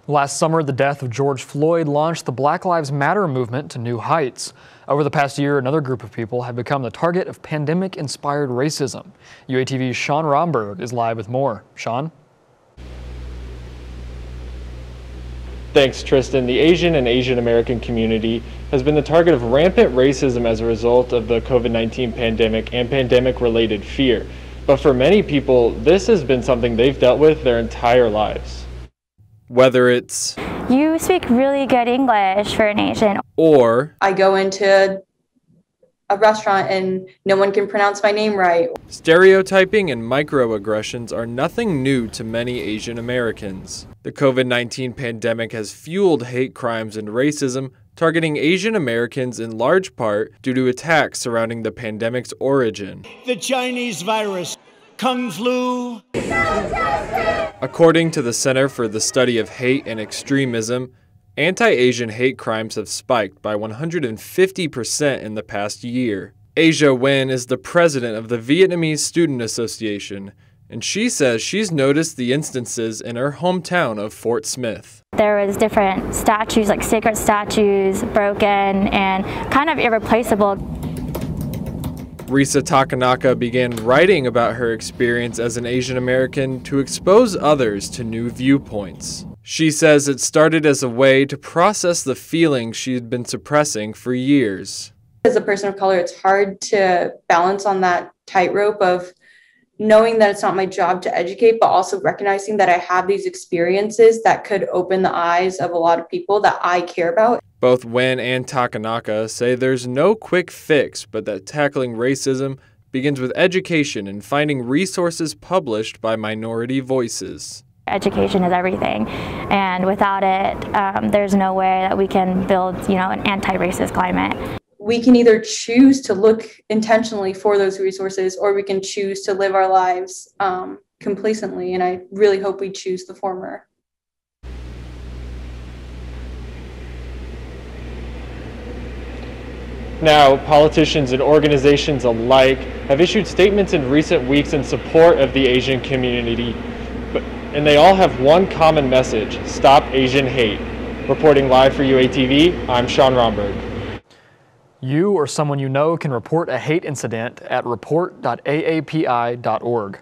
Last summer, the death of George Floyd launched the Black Lives Matter movement to new heights. Over the past year, another group of people have become the target of pandemic-inspired racism. UATV's Sean Romberg is live with more. Sean? Thanks, Tristan. The Asian and Asian American community has been the target of rampant racism as a result of the COVID-19 pandemic and pandemic-related fear. But for many people, this has been something they've dealt with their entire lives. Whether it's "You speak really good English for an Asian," or I go into a restaurant and no one can pronounce my name right. Stereotyping and microaggressions are nothing new to many Asian Americans. The COVID-19 pandemic has fueled hate crimes and racism, targeting Asian Americans in large part due to attacks surrounding the pandemic's origin. The Chinese virus, Kung Flu. According to the Center for the Study of Hate and Extremism, anti-Asian hate crimes have spiked by 150% in the past year. Asia Nguyen is the president of the Vietnamese Student Association, and she says she's noticed the instances in her hometown of Fort Smith. There was different statues, like sacred statues, broken and kind of irreplaceable. Risa Takanaka began writing about her experience as an Asian American to expose others to new viewpoints. She says it started as a way to process the feelings she had been suppressing for years. As a person of color, it's hard to balance on that tightrope of knowing that it's not my job to educate, but also recognizing that I have these experiences that could open the eyes of a lot of people that I care about. Both Nguyen and Takanaka say there's no quick fix, but that tackling racism begins with education and finding resources published by minority voices. Education is everything, and without it, there's no way that we can build, an anti-racist climate. We can either choose to look intentionally for those resources, or we can choose to live our lives complacently, and I really hope we choose the former. Now, politicians and organizations alike have issued statements in recent weeks in support of the Asian community, and they all have one common message: stop Asian hate. Reporting live for UATV, I'm Sean Romberg. You or someone you know can report a hate incident at report.aapi.org.